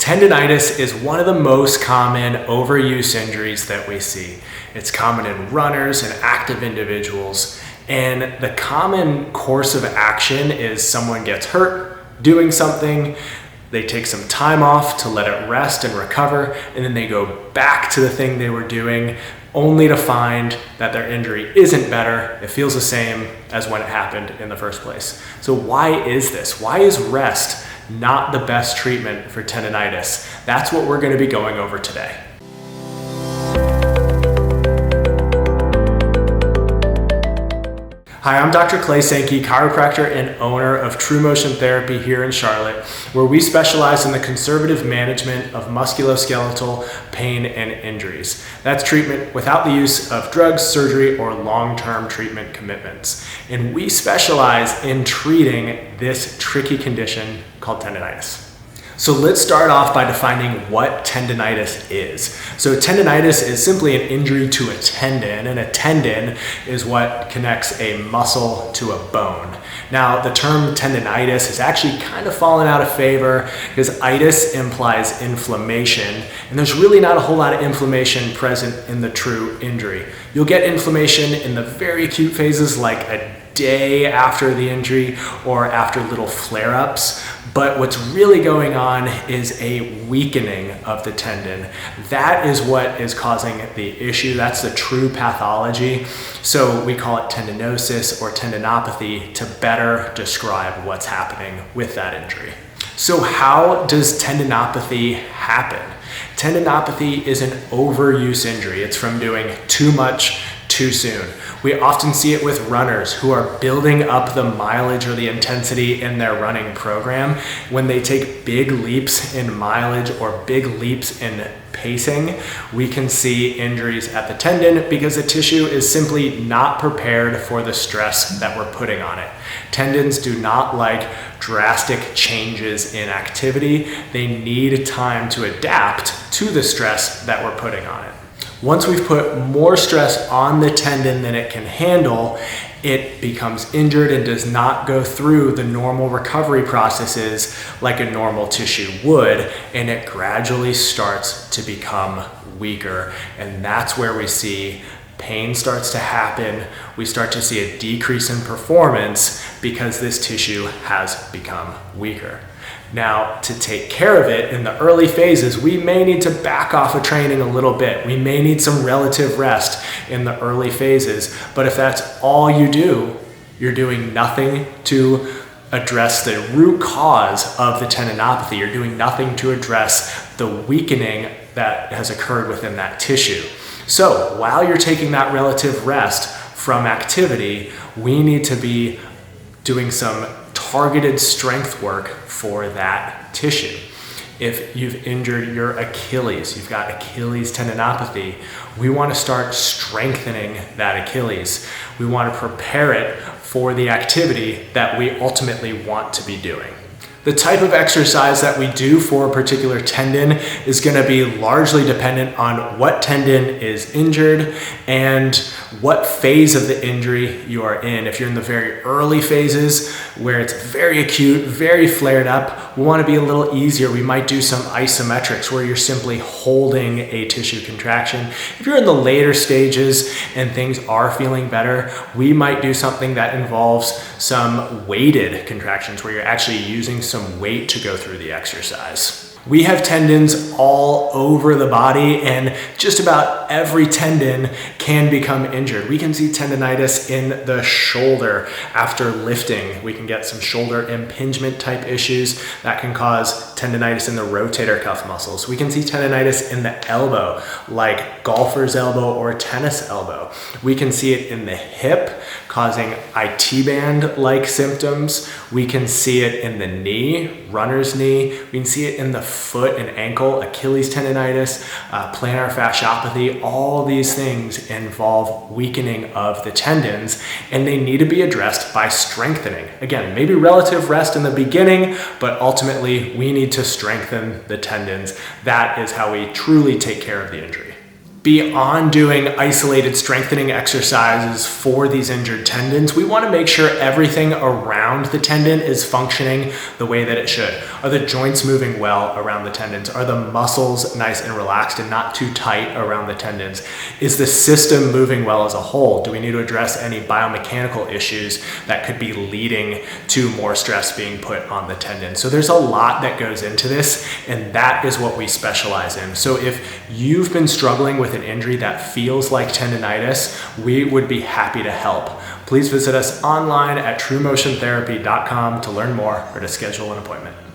Tendinitis is one of the most common overuse injuries that we see. It's common in runners and active individuals. And the common course of action is someone gets hurt doing something, they take some time off to let it rest and recover, and then they go back to the thing they were doing only to find that their injury isn't better. It feels the same as when it happened in the first place. So why is this? Why is rest not the best treatment for tendinitis? That's what we're going to be going over today. Hi, I'm Dr. Sankey, chiropractor and owner of TruMotion Therapy here in Charlotte, where we specialize in the conservative management of musculoskeletal pain and injuries. That's treatment without the use of drugs, surgery, or long-term treatment commitments. And we specialize in treating this tricky condition called tendinitis. So let's start off by defining what tendinitis is. So tendinitis is simply an injury to a tendon, and a tendon is what connects a muscle to a bone. Now, the term tendinitis has actually kind of fallen out of favor because itis implies inflammation, and there's really not a whole lot of inflammation present in the true injury. You'll get inflammation in the very acute phases like a day after the injury or after little flare-ups. But what's really going on is a weakening of the tendon. That is what is causing the issue. That's the true pathology. So we call it tendinosis or tendinopathy to better describe what's happening with that injury. So how does tendinopathy happen? Tendinopathy is an overuse injury. It's from doing too much too soon. We often see it with runners who are building up the mileage or the intensity in their running program. When they take big leaps in mileage or big leaps in pacing, we can see injuries at the tendon because the tissue is simply not prepared for the stress that we're putting on it. Tendons do not like drastic changes in activity. They need time to adapt to the stress that we're putting on it. Once we've put more stress on the tendon than it can handle, it becomes injured and does not go through the normal recovery processes like a normal tissue would, and it gradually starts to become weaker. And that's where we see pain starts to happen. We start to see a decrease in performance because this tissue has become weaker. Now, to take care of it in the early phases, we may need to back off of training a little bit. We may need some relative rest in the early phases. But if that's all you do, you're doing nothing to address the root cause of the tendinopathy. You're doing nothing to address the weakening that has occurred within that tissue. So while you're taking that relative rest from activity, we need to be doing some targeted strength work for that tissue. If you've injured your Achilles, you've got Achilles tendinopathy, we want to start strengthening that Achilles. We want to prepare it for the activity that we ultimately want to be doing. The type of exercise that we do for a particular tendon is going to be largely dependent on what tendon is injured and what phase of the injury you are in. If you're in the very early phases where it's very acute, very flared up, we want to be a little easier. We might do some isometrics where you're simply holding a tissue contraction. If you're in the later stages and things are feeling better, we might do something that involves some weighted contractions where you're actually using some weight to go through the exercise. We have tendons all over the body, and just about every tendon can become injured. We can see tendinitis in the shoulder after lifting. We can get some shoulder impingement type issues that can cause tendinitis in the rotator cuff muscles. We can see tendinitis in the elbow, like golfer's elbow or tennis elbow. We can see it in the hip, causing IT band-like symptoms. We can see it in the knee, runner's knee. We can see it in the foot and ankle, Achilles tendinitis, plantar fasciopathy. All these things involve weakening of the tendons, and they need to be addressed by strengthening. Again, maybe relative rest in the beginning, but ultimately we need to strengthen the tendons. That is how we truly take care of the injury. Beyond doing isolated strengthening exercises for these injured tendons, we want to make sure everything around the tendon is functioning the way that it should. Are the joints moving well around the tendons? Are the muscles nice and relaxed and not too tight around the tendons? Is the system moving well as a whole? Do we need to address any biomechanical issues that could be leading to more stress being put on the tendon? So there's a lot that goes into this, and that is what we specialize in. So if you've been struggling with an injury that feels like tendinitis, we would be happy to help. Please visit us online at TruMotionTherapy.com to learn more or to schedule an appointment.